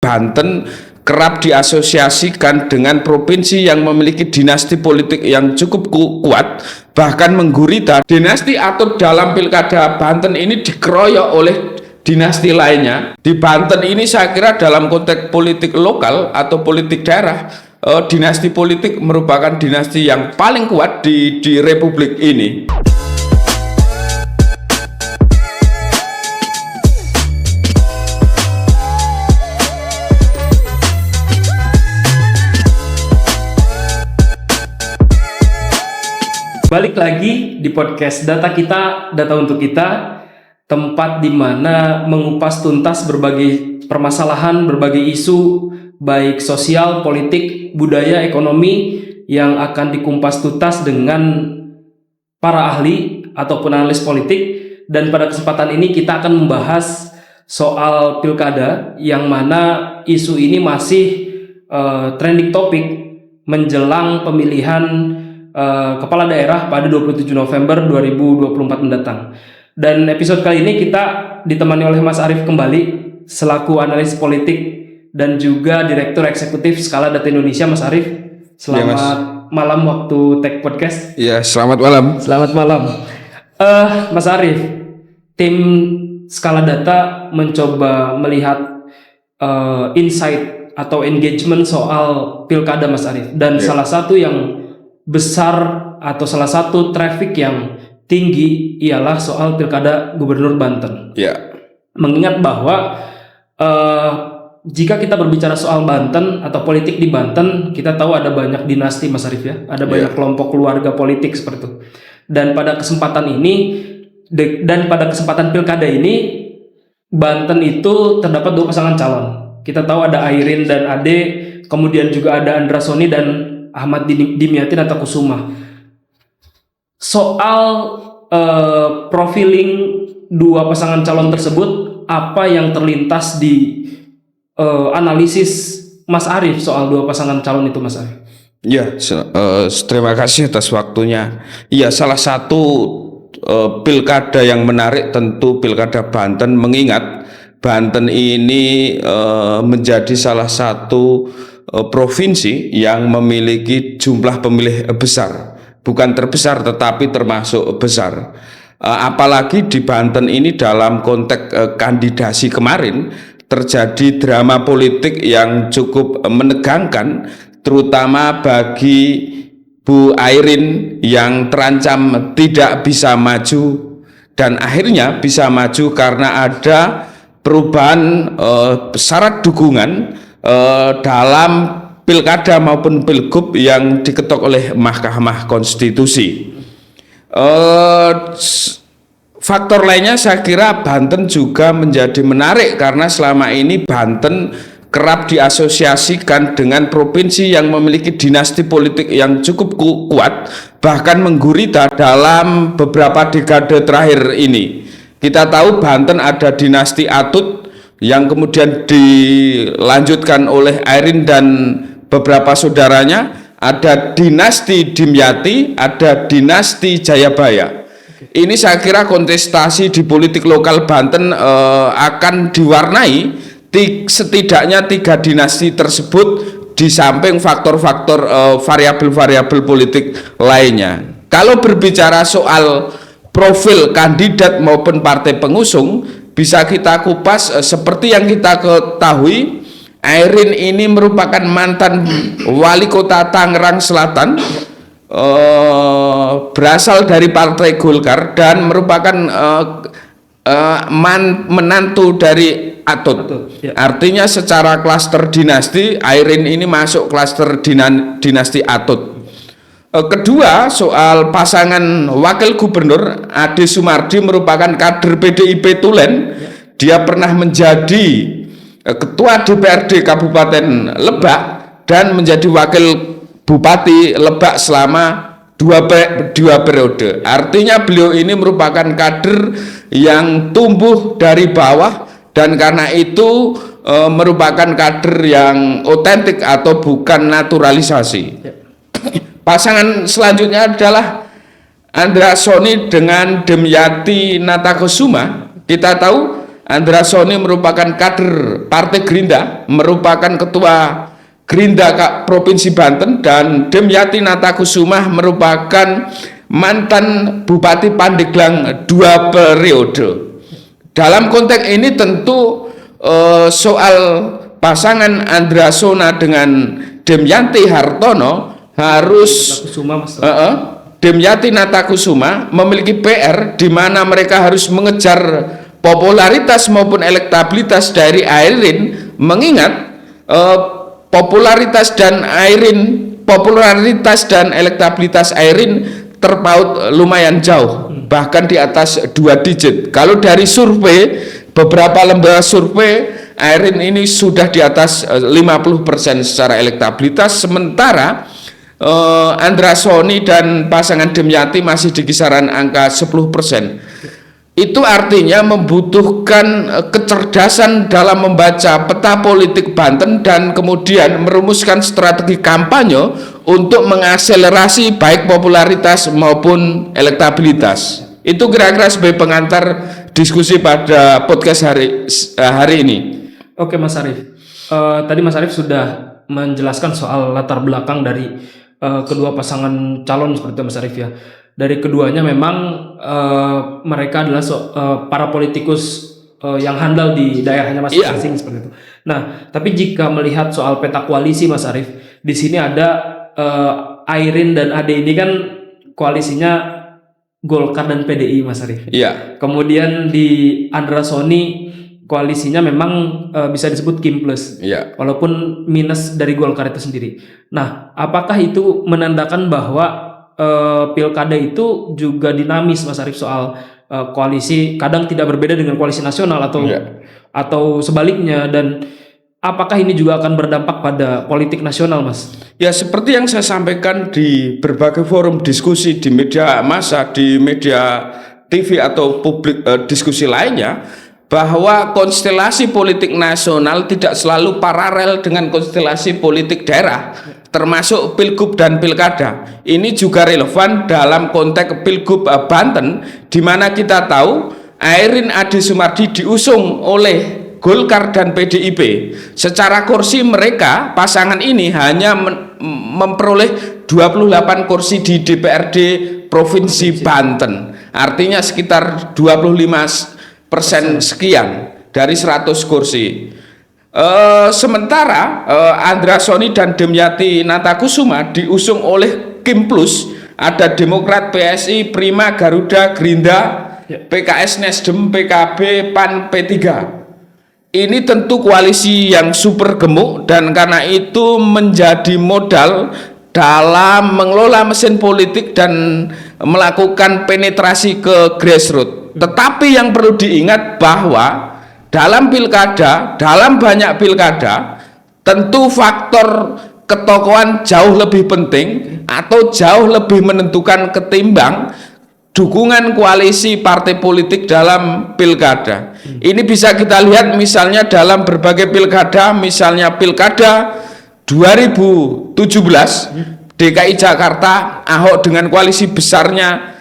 Banten kerap diasosiasikan dengan provinsi yang memiliki dinasti politik yang cukup kuat, bahkan menggurita. Dinasti Atut dalam pilkada Banten ini dikeroyok oleh dinasti lainnya. Di Banten ini saya kira dalam konteks politik lokal atau politik daerah, dinasti politik merupakan dinasti yang paling kuat di republik ini. Balik lagi di podcast Data Kita, Data Untuk Kita, tempat di mana mengupas tuntas berbagai permasalahan, berbagai isu, baik sosial, politik, budaya, ekonomi, yang akan dikumpas tuntas dengan para ahli ataupun analis politik. Dan pada kesempatan ini kita akan membahas soal pilkada, yang mana isu ini masih trending topik menjelang pemilihan kepala daerah pada 27 November 2024 mendatang. Dan episode kali ini kita ditemani oleh Mas Arief kembali selaku analis politik dan juga Direktur Eksekutif Skala Data Indonesia. Mas Arief, selamat malam waktu Tech Podcast. Ya, selamat malam. Selamat malam. Mas Arief, tim Skala Data mencoba melihat insight atau engagement soal pilkada, Mas Arief. Dan salah satu yang besar atau salah satu traffic yang tinggi ialah soal pilkada Gubernur Banten. Mengingat bahwa jika kita berbicara soal Banten atau politik di Banten, kita tahu ada banyak dinasti, Mas Arief, ya. Ada banyak kelompok keluarga politik seperti itu. Dan pada kesempatan pilkada ini, Banten itu terdapat dua pasangan calon. Kita tahu ada Airin dan Ade, kemudian juga ada Andra Soni dan Ahmad Dimyati Natakusuma. Soal profiling dua pasangan calon tersebut, apa yang terlintas di analisis Mas Arief soal dua pasangan calon itu, Mas Arief? Ya, terima kasih atas waktunya. Ya, salah satu pilkada yang menarik tentu pilkada Banten, mengingat Banten ini menjadi salah satu provinsi yang memiliki jumlah pemilih besar, bukan terbesar tetapi termasuk besar. Apalagi di Banten ini dalam konteks kandidasi kemarin terjadi drama politik yang cukup menegangkan, terutama bagi Bu Airin yang terancam tidak bisa maju dan akhirnya bisa maju karena ada perubahan syarat dukungan dalam pilkada maupun pilgub yang diketok oleh Mahkamah Konstitusi. Faktor lainnya saya kira Banten juga menjadi menarik karena selama ini Banten kerap diasosiasikan dengan provinsi yang memiliki dinasti politik yang cukup kuat, bahkan menggurita dalam beberapa dekade terakhir ini. Kita tahu Banten ada dinasti Atut yang kemudian dilanjutkan oleh Airin dan beberapa saudaranya, ada dinasti Dimyati, ada dinasti Jayabaya. Ini saya kira kontestasi di politik lokal Banten akan diwarnai setidaknya tiga dinasti tersebut di samping faktor-faktor variabel-variabel politik lainnya. Kalau berbicara soal profil kandidat maupun partai pengusung, bisa kita kupas seperti yang kita ketahui, Airin ini merupakan mantan wali kota Tangerang Selatan, berasal dari Partai Golkar dan merupakan menantu dari Atut. Artinya secara klaster dinasti, Airin ini masuk klaster dinasti Atut. Kedua, soal pasangan wakil gubernur, Ade Sumardi merupakan kader PDIP Tulen. Dia pernah menjadi ketua DPRD Kabupaten Lebak dan menjadi wakil Bupati Lebak selama dua periode. Artinya beliau ini merupakan kader yang tumbuh dari bawah dan karena itu merupakan kader yang otentik atau bukan naturalisasi. Pasangan selanjutnya adalah Andra Soni dengan Dimyati Natakusuma. Kita tahu Andra Soni merupakan kader Partai Gerindra, merupakan ketua Gerindra Provinsi Banten, dan Demyati Natakusumah merupakan mantan Bupati Pandeglang 2 periode. Dalam konteks ini tentu soal pasangan Andra Sona dengan Demyanti Hartono harus Demyati Natakusuma memiliki PR di mana mereka harus mengejar popularitas maupun elektabilitas dari Airin, mengingat popularitas dan elektabilitas Airin terpaut lumayan jauh, bahkan di atas 2 digit. Kalau dari survei, beberapa lembaga survei, Airin ini sudah di atas 50% secara elektabilitas, sementara Andra Soni dan pasangan Demyati masih di kisaran angka 10%. Itu artinya membutuhkan kecerdasan dalam membaca peta politik Banten dan kemudian merumuskan strategi kampanye untuk mengakselerasi baik popularitas maupun elektabilitas. Itu kira-kira sebagai pengantar diskusi pada podcast hari ini. Oke Mas Arief, tadi Mas Arief sudah menjelaskan soal latar belakang dari kedua pasangan calon seperti itu Mas Arief ya. Dari keduanya memang mereka adalah para politikus yang handal di daerahnya masing-masing seperti itu. Nah, tapi jika melihat soal peta koalisi Mas Arief, di sini ada Airin dan Ade ini kan koalisinya Golkar dan PDI Mas Arief. Iya. Kemudian di Andra Soni koalisinya memang bisa disebut Kim Plus, walaupun minus dari Golkar itu sendiri. Nah, apakah itu menandakan bahwa pilkada itu juga dinamis Mas Arief soal koalisi kadang tidak berbeda dengan koalisi nasional atau sebaliknya, dan apakah ini juga akan berdampak pada politik nasional Mas? Ya, seperti yang saya sampaikan di berbagai forum diskusi di media massa, di media TV atau publik diskusi lainnya, bahwa konstelasi politik nasional tidak selalu paralel dengan konstelasi politik daerah, termasuk pilgub dan pilkada. Ini juga relevan dalam konteks pilgub Banten, di mana kita tahu Airin Ade Sumardi diusung oleh Golkar dan PDIP. Secara kursi mereka, pasangan ini hanya memperoleh 28 kursi di DPRD Provinsi Banten. Artinya sekitar 25% sekian dari 100 kursi. Sementara Andra Soni dan Demyati Natakusuma diusung oleh Kim Plus, ada Demokrat, PSI, Prima, Garuda, Gerindra, PKS, Nasdem, PKB, PAN, P3. Ini tentu koalisi yang super gemuk, dan karena itu menjadi modal dalam mengelola mesin politik dan melakukan penetrasi ke grassroots. Tetapi yang perlu diingat bahwa dalam pilkada, dalam banyak pilkada, tentu faktor ketokohan jauh lebih penting atau jauh lebih menentukan ketimbang dukungan koalisi partai politik dalam pilkada. Ini bisa kita lihat misalnya dalam berbagai pilkada, misalnya pilkada 2017 DKI Jakarta, Ahok dengan koalisi besarnya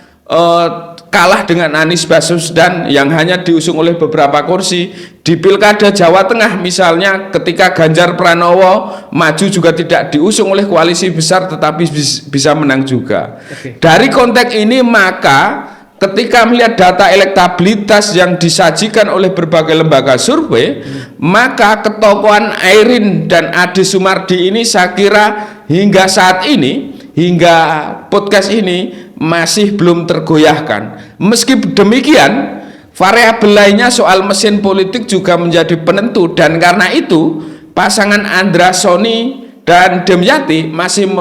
kalah dengan Anies Baswedan yang hanya diusung oleh beberapa kursi. Di pilkada Jawa Tengah misalnya, ketika Ganjar Pranowo maju juga tidak diusung oleh koalisi besar, tetapi bisa menang juga. Dari konteks ini, maka ketika melihat data elektabilitas yang disajikan oleh berbagai lembaga survei, maka ketokohan Airin dan Ade Sumardi ini saya kira hingga saat ini, hingga podcast ini masih belum tergoyahkan. Meski demikian, variabel lainnya soal mesin politik juga menjadi penentu, dan karena itu pasangan Andra Soni dan Demyati masih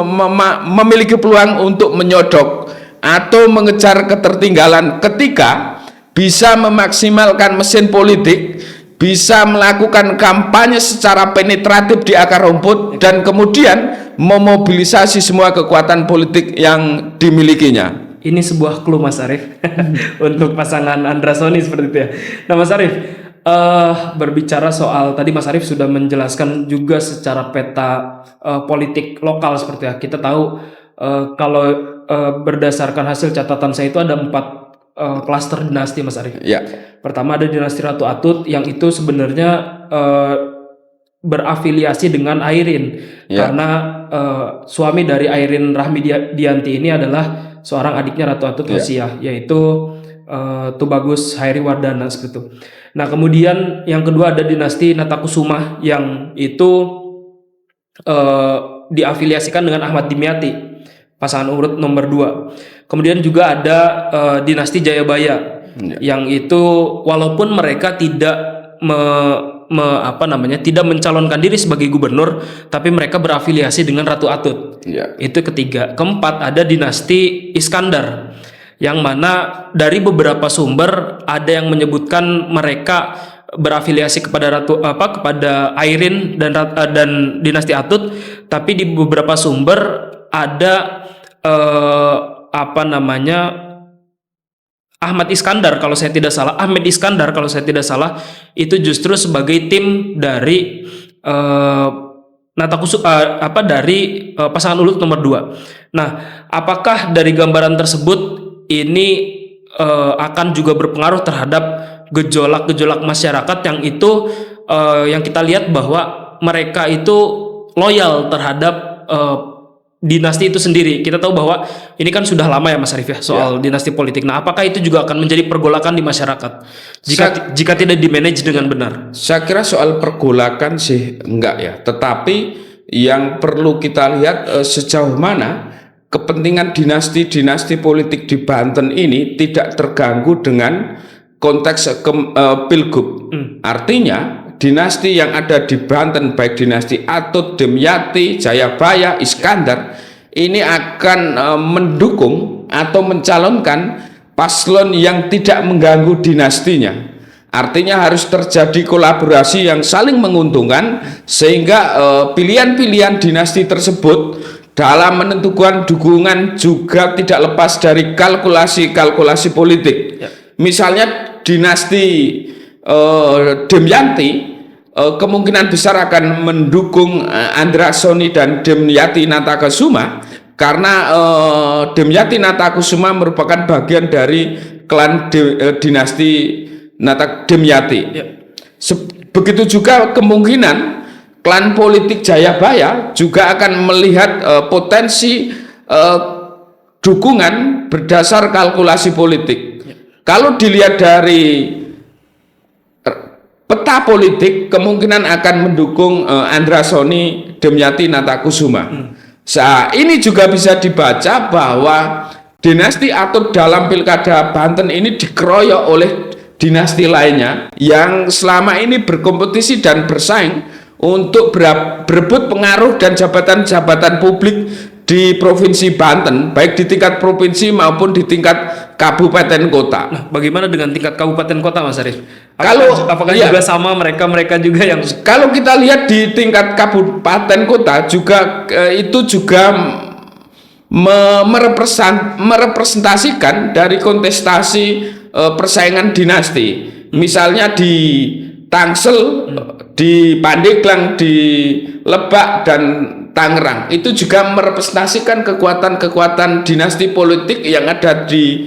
memiliki peluang untuk menyodok atau mengejar ketertinggalan ketika bisa memaksimalkan mesin politik, bisa melakukan kampanye secara penetratif di akar rumput, dan kemudian memobilisasi semua kekuatan politik yang dimilikinya. Ini sebuah clue Mas Arief untuk pasangan Andra Soni seperti itu ya. Nah Mas Arief, berbicara soal tadi Mas Arief sudah menjelaskan juga secara peta politik lokal seperti ya. Kita tahu kalau berdasarkan hasil catatan saya itu ada 4 klaster dinasti, Mas Arief. Ya. Pertama ada dinasti Ratu Atut yang itu sebenarnya berafiliasi dengan Airin, karena suami dari Airin Rahmidianti ini adalah seorang adiknya Ratu Atut Hosiah, yaitu Tubagus Hairi Wardana seperti itu. Nah, kemudian yang kedua ada dinasti Natakusuma yang itu diafiliasikan dengan Ahmad Dimyati, pasangan urut nomor 2. Kemudian juga ada dinasti Jayabaya yang itu walaupun mereka tidak tidak mencalonkan diri sebagai gubernur, tapi mereka berafiliasi dengan Ratu Atut. Itu ketiga. Keempat ada dinasti Iskandar, yang mana dari beberapa sumber ada yang menyebutkan mereka berafiliasi kepada kepada Airin dan dinasti Atut, tapi di beberapa sumber ada Ahmad Iskandar kalau saya tidak salah itu justru sebagai tim dari dari pasangan urut nomor 2. Nah, apakah dari gambaran tersebut ini akan juga berpengaruh terhadap gejolak-gejolak masyarakat yang itu yang kita lihat bahwa mereka itu loyal terhadap dinasti itu sendiri. Kita tahu bahwa ini kan sudah lama ya Mas Arief ya soal dinasti politik. Nah, apakah itu juga akan menjadi pergolakan di masyarakat jika tidak dimanage dengan benar? Saya kira soal pergolakan sih enggak ya, tetapi yang perlu kita lihat sejauh mana kepentingan dinasti-dinasti politik di Banten ini tidak terganggu dengan konteks pilgub. Artinya dinasti yang ada di Banten, baik dinasti Atut, Dimyati, Jayabaya, Iskandar, ini akan mendukung atau mencalonkan paslon yang tidak mengganggu dinastinya. Artinya harus terjadi kolaborasi yang saling menguntungkan, sehingga pilihan-pilihan dinasti tersebut dalam menentukan dukungan juga tidak lepas dari kalkulasi-kalkulasi politik. Misalnya dinasti Dimyati kemungkinan besar akan mendukung Andrasoni dan Dimyati Natakusuma karena Dimyati Natakusuma merupakan bagian dari klan dinasti Dimyati. Begitu juga kemungkinan klan politik Jayabaya juga akan melihat potensi dukungan berdasar kalkulasi politik. Kalau dilihat dari peta politik, kemungkinan akan mendukung Andrasoni Dimyati Natakusuma. Ini juga bisa dibaca bahwa dinasti Atut dalam pilkada Banten ini dikeroyok oleh dinasti lainnya yang selama ini berkompetisi dan bersaing untuk berebut pengaruh dan jabatan-jabatan publik di Provinsi Banten, baik di tingkat provinsi maupun di tingkat kabupaten kota. Nah, bagaimana dengan tingkat kabupaten kota, Mas Arief? Apakah juga sama mereka juga yang kalau kita lihat di tingkat kabupaten kota juga itu juga merepresentasikan dari kontestasi persaingan dinasti. Misalnya di Tangsel, di Pandeglang, di Lebak dan Tangerang, itu juga merepresentasikan kekuatan-kekuatan dinasti politik yang ada di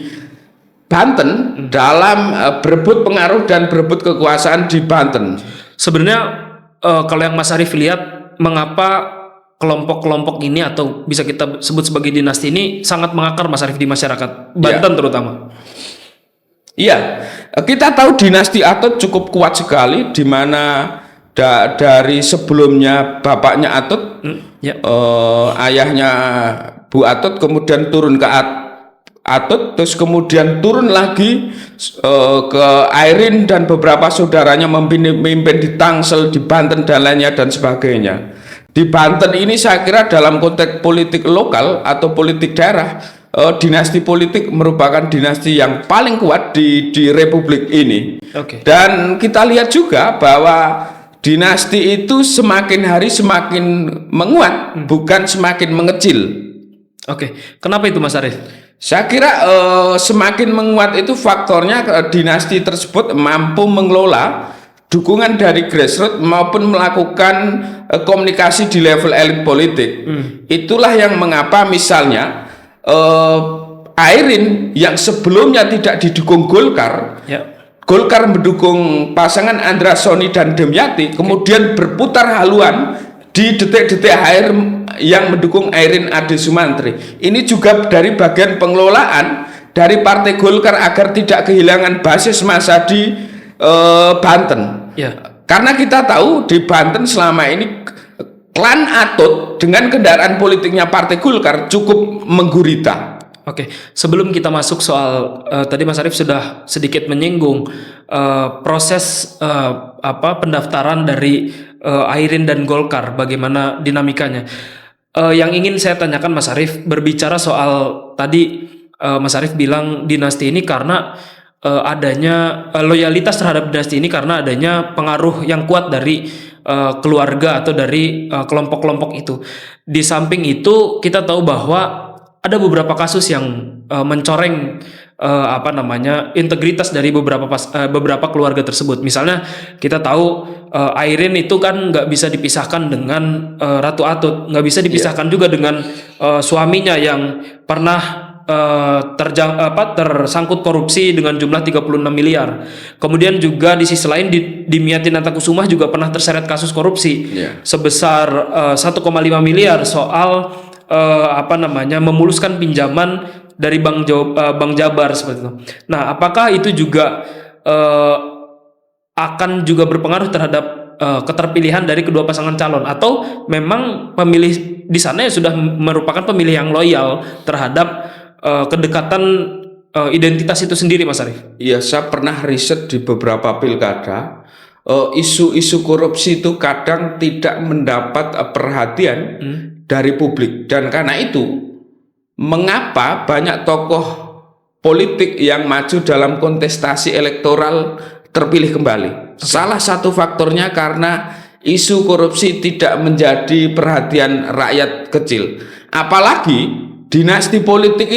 Banten dalam berebut pengaruh dan berebut kekuasaan di Banten. Sebenarnya kalau yang Mas Arief lihat, mengapa kelompok-kelompok ini atau bisa kita sebut sebagai dinasti ini sangat mengakar, Mas Arief, di masyarakat Banten terutama? Iya, kita tahu dinasti Atut cukup kuat sekali, di mana dari sebelumnya bapaknya Atut, ayahnya Bu Atut, kemudian turun ke Atut, terus kemudian turun lagi ke Airin dan beberapa saudaranya memimpin di Tangsel, di Banten dan lainnya dan sebagainya. Di Banten ini saya kira dalam konteks politik lokal atau politik daerah, dinasti politik merupakan dinasti yang paling kuat di Republik ini. Dan kita lihat juga bahwa dinasti itu semakin hari semakin menguat, bukan semakin mengecil. Kenapa itu, Mas Arief? Saya kira semakin menguat itu faktornya dinasti tersebut mampu mengelola dukungan dari grassroots maupun melakukan komunikasi di level elit politik. Itulah yang mengapa misalnya Airin yang sebelumnya tidak didukung Golkar, Golkar mendukung pasangan Andra Soni dan Demyati, kemudian berputar haluan di detik-detik akhir yang mendukung Airin Ade Sumantri. Ini juga dari bagian pengelolaan dari Partai Golkar agar tidak kehilangan basis massa di Banten. Karena kita tahu di Banten selama ini klan Atut dengan kendaraan politiknya Partai Golkar cukup menggurita. Oke, sebelum kita masuk soal tadi Mas Arief sudah sedikit menyinggung proses pendaftaran dari Airin dan Golkar, bagaimana dinamikanya. Yang ingin saya tanyakan Mas Arief, berbicara soal tadi Mas Arief bilang dinasti ini karena adanya loyalitas terhadap dinasti ini karena adanya pengaruh yang kuat dari keluarga atau dari kelompok-kelompok itu. Di samping itu kita tahu bahwa ada beberapa kasus yang mencoreng integritas dari beberapa keluarga tersebut. Misalnya kita tahu Airin itu kan nggak bisa dipisahkan dengan Ratu Atut, nggak bisa dipisahkan juga dengan suaminya yang pernah tersangkut korupsi dengan jumlah 36 miliar. Kemudian juga di sisi lain di Miati Natakusumah juga pernah terseret kasus korupsi sebesar 1,5 miliar soal memuluskan pinjaman dari Bank Jabar seperti itu. Nah, apakah itu juga akan juga berpengaruh terhadap keterpilihan dari kedua pasangan calon, atau memang pemilih di sana ya sudah merupakan pemilih yang loyal terhadap kedekatan identitas itu sendiri, Mas Arief? Iya, saya pernah riset di beberapa pilkada. Isu-isu korupsi itu kadang tidak mendapat perhatian dari publik, dan karena itu mengapa banyak tokoh politik yang maju dalam kontestasi elektoral terpilih kembali. Salah satu faktornya karena isu korupsi tidak menjadi perhatian rakyat kecil, apalagi dinasti politik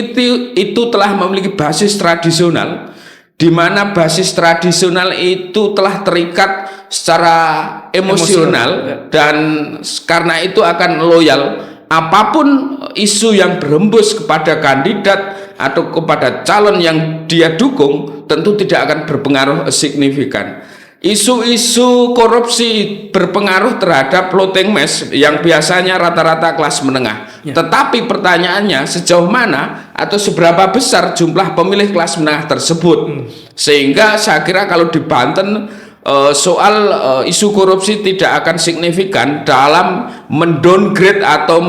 itu telah memiliki basis tradisional, di mana basis tradisional itu telah terikat secara emosional dan karena itu akan loyal. Apapun isu yang berhembus kepada kandidat atau kepada calon yang dia dukung tentu tidak akan berpengaruh signifikan. Isu-isu korupsi berpengaruh terhadap floating mass yang biasanya rata-rata kelas menengah. Tetapi pertanyaannya sejauh mana atau seberapa besar jumlah pemilih kelas menengah tersebut. Sehingga saya kira kalau di Banten soal isu korupsi tidak akan signifikan dalam mendowngrade atau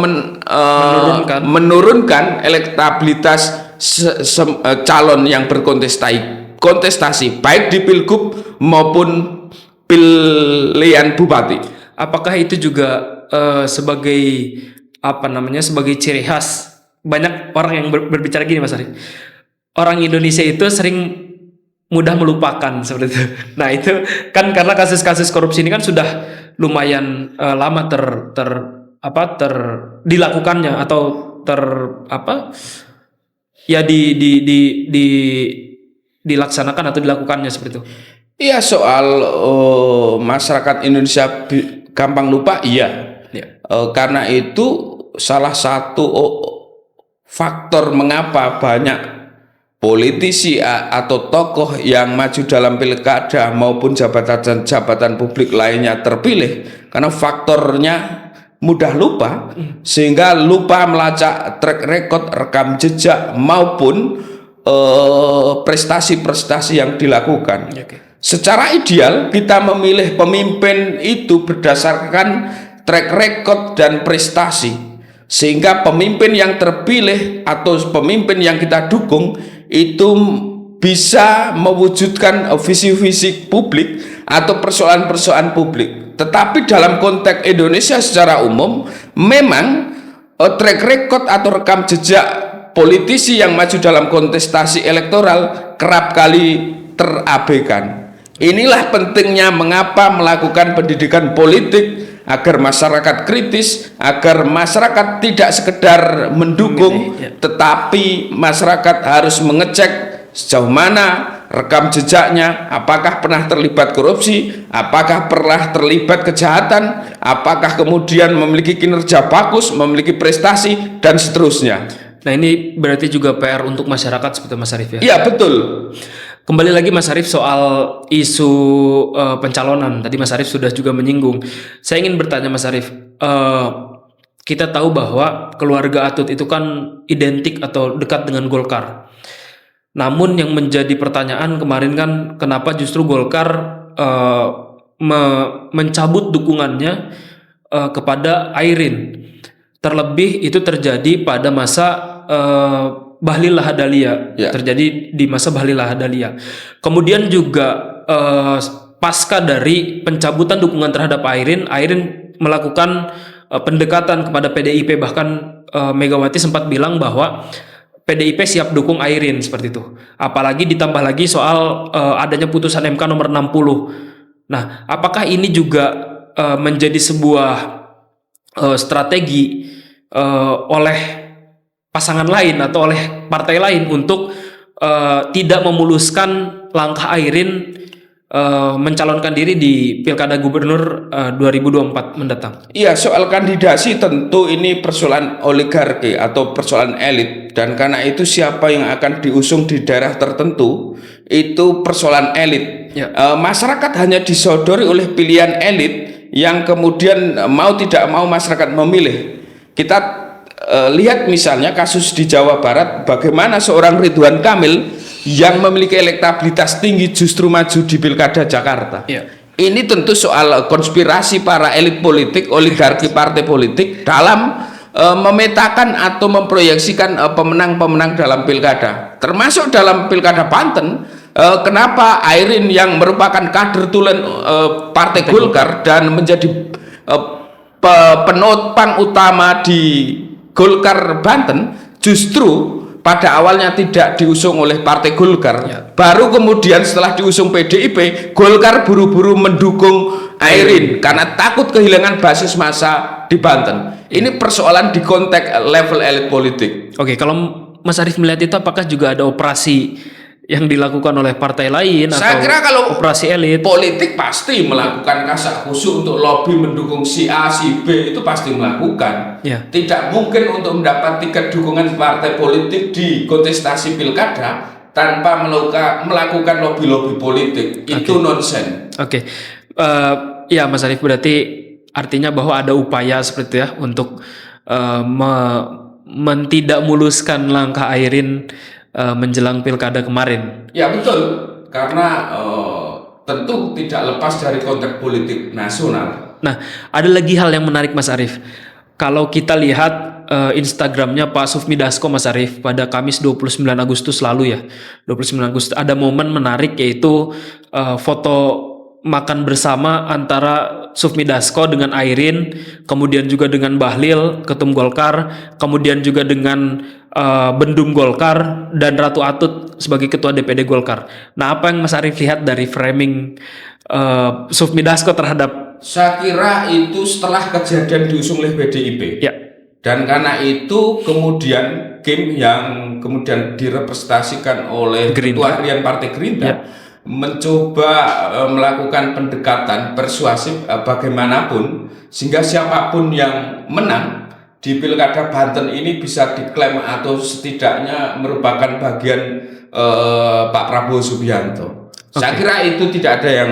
menurunkan elektabilitas calon yang berkontestasi baik di Pilgub maupun pilihan bupati. Apakah itu juga sebagai sebagai ciri khas? Banyak orang yang berbicara gini, Mas Arief, orang Indonesia itu sering mudah melupakan seperti itu. Nah, itu kan karena kasus-kasus korupsi ini kan sudah lumayan lama dilakukannya atau dilaksanakan atau dilakukannya seperti itu. Iya, soal masyarakat Indonesia gampang lupa, iya. Karena itu salah satu faktor mengapa banyak politisi atau tokoh yang maju dalam pilkada maupun jabatan publik lainnya terpilih, karena faktornya mudah lupa, sehingga lupa melacak track record, rekam jejak maupun prestasi-prestasi yang dilakukan. Secara ideal kita memilih pemimpin itu berdasarkan track record dan prestasi, sehingga pemimpin yang terpilih atau pemimpin yang kita dukung itu bisa mewujudkan visi-visi publik atau persoalan-persoalan publik. Tetapi dalam konteks Indonesia secara umum, memang track record atau rekam jejak politisi yang maju dalam kontestasi elektoral kerap kali terabaikan. Inilah pentingnya mengapa melakukan pendidikan politik agar masyarakat kritis, agar masyarakat tidak sekedar mendukung, tetapi masyarakat harus mengecek sejauh mana rekam jejaknya, apakah pernah terlibat korupsi, apakah pernah terlibat kejahatan, apakah kemudian memiliki kinerja bagus, memiliki prestasi, dan seterusnya. Nah ini berarti juga PR untuk masyarakat seperti Mas Arif ya. Iya betul. Kembali lagi Mas Arif soal isu pencalonan. Tadi Mas Arif sudah juga menyinggung. Saya ingin bertanya Mas Arif, kita tahu bahwa keluarga Atut itu kan identik atau dekat dengan Golkar. Namun yang menjadi pertanyaan kemarin kan kenapa justru Golkar mencabut dukungannya kepada Airin. Terlebih itu terjadi pada masa Bahlil Lahadalia, terjadi di masa Bahlil Lahadalia. Kemudian juga pasca dari pencabutan dukungan terhadap Airin melakukan pendekatan kepada PDIP, bahkan Megawati sempat bilang bahwa PDIP siap dukung Airin seperti itu. Apalagi ditambah lagi soal adanya putusan MK nomor 60. Nah, apakah ini juga menjadi sebuah strategi oleh pasangan lain atau oleh partai lain untuk tidak memuluskan langkah Airin mencalonkan diri di Pilkada Gubernur 2024 mendatang? Iya, soal kandidasi tentu ini persoalan oligarki atau persoalan elit, dan karena itu siapa yang akan diusung di daerah tertentu itu persoalan elit. Masyarakat hanya disodori oleh pilihan elit yang kemudian mau tidak mau masyarakat memilih. Kita lihat misalnya kasus di Jawa Barat, bagaimana seorang Ridwan Kamil yang memiliki elektabilitas tinggi justru maju di Pilkada Jakarta. Ini tentu soal konspirasi para elit politik, oligarki partai politik dalam memetakan atau memproyeksikan pemenang-pemenang dalam pilkada, termasuk dalam Pilkada Banten. Kenapa Airin yang merupakan kader tulen Partai Golkar dan menjadi penopang utama di Golkar Banten justru pada awalnya tidak diusung oleh Partai Golkar, baru kemudian setelah diusung PDIP, Golkar buru-buru mendukung Airin karena takut kehilangan basis massa di Banten. Ini persoalan di konteks level elit politik. Oke, kalau Mas Arif melihat itu, apakah juga ada operasi yang dilakukan oleh partai lain? Saya atau kira kalau operasi elit politik pasti melakukan kasak kusuk untuk lobby mendukung si A, si B, itu pasti melakukan. Tidak mungkin untuk mendapat tiket dukungan partai politik di kontestasi pilkada tanpa melakukan lobby-lobby politik. Itu nonsen. Ya Mas Arif, berarti artinya bahwa ada upaya seperti itu ya untuk tidak muluskan langkah Airin menjelang pilkada kemarin. Ya betul, karena tentu tidak lepas dari konteks politik nasional. Nah, ada lagi hal yang menarik Mas Arif. Kalau kita lihat Instagramnya Pak Sufmi Dasko Mas Arif pada Kamis 29 Agustus lalu ya, 29 Agustus ada momen menarik, yaitu foto makan bersama antara Sufmi Dasko dengan Airin, kemudian juga dengan Bahlil, Ketum Golkar, kemudian juga dengan Bendum Golkar dan Ratu Atut sebagai Ketua DPD Golkar. Nah, apa yang Mas Arif lihat dari framing Sufmi Dasko terhadap? Saya kira itu setelah kejadian diusung oleh PDIP. Dan karena itu kemudian game yang kemudian direpresentasikan oleh Ketua Harian Partai Gerindra mencoba melakukan pendekatan persuasif bagaimanapun sehingga siapapun yang menang di Pilkada Banten ini bisa diklaim atau setidaknya merupakan bagian Pak Prabowo Subianto. Saya kira itu tidak ada yang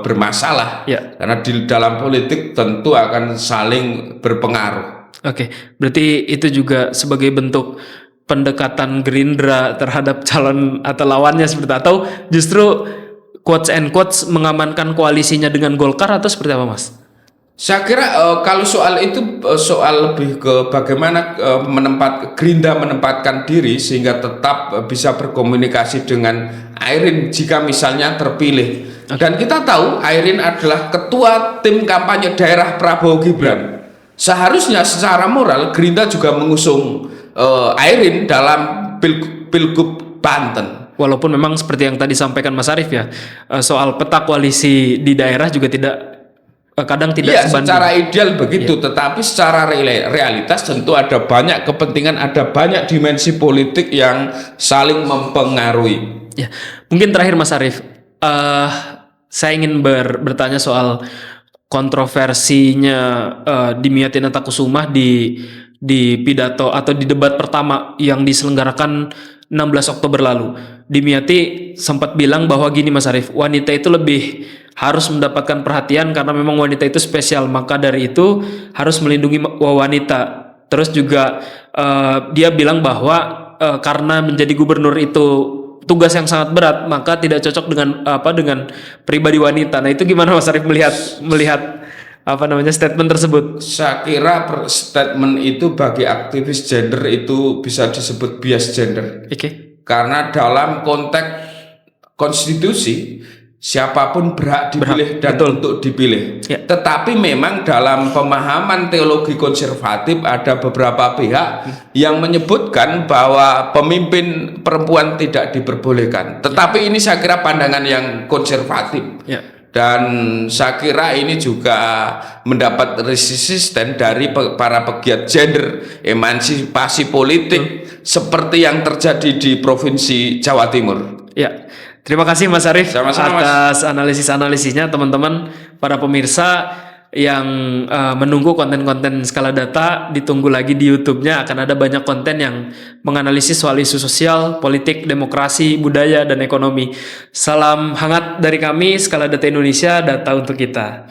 bermasalah, karena di dalam politik tentu akan saling berpengaruh. Berarti itu juga sebagai bentuk pendekatan Gerindra terhadap calon atau lawannya seperti itu, atau justru quotes and quotes mengamankan koalisinya dengan Golkar, atau seperti apa Mas? Saya kira kalau soal itu soal lebih ke bagaimana Gerindra menempatkan diri sehingga tetap bisa berkomunikasi dengan Airin jika misalnya terpilih. Dan kita tahu Airin adalah ketua tim kampanye daerah Prabowo Gibran. Seharusnya secara moral Gerindra juga mengusung Airin dalam Pilgub Banten. Walaupun memang seperti yang tadi sampaikan Mas Arif ya, soal peta koalisi di daerah juga kadang tidak sebanding. Secara ideal begitu, tetapi secara realitas tentu ada banyak kepentingan, ada banyak dimensi politik yang saling mempengaruhi. Mungkin terakhir Mas Arif, saya ingin bertanya soal kontroversinya Dimyati Natakusumah di di pidato atau di debat pertama yang diselenggarakan 16 Oktober lalu. Dimyati sempat bilang bahwa gini Mas Arief, wanita itu lebih harus mendapatkan perhatian karena memang wanita itu spesial, maka dari itu harus melindungi wanita. Terus juga dia bilang bahwa karena menjadi gubernur itu tugas yang sangat berat, maka tidak cocok dengan pribadi wanita. Nah, itu gimana Mas Arief melihat statement tersebut? Saya kira statement itu bagi aktivis gender itu bisa disebut bias gender. Oke. Karena dalam konteks konstitusi siapapun berhak dipilih dan betul. untuk dipilih. Ya. Tetapi memang dalam pemahaman teologi konservatif ada beberapa pihak yang menyebutkan bahwa pemimpin perempuan tidak diperbolehkan. Tetapi ini saya kira pandangan yang konservatif. Ya. Dan saya kira ini juga mendapat resisten dari para pegiat gender, emansipasi politik seperti yang terjadi di Provinsi Jawa Timur. Ya, terima kasih Mas Arief Sama-sama, atas analisis-analisisnya, teman-teman para pemirsa yang menunggu konten-konten Skala Data. Ditunggu lagi di YouTube-nya, akan ada banyak konten yang menganalisis soal isu sosial, politik, demokrasi, budaya, dan ekonomi. Salam hangat dari kami Skala Data Indonesia, data untuk kita.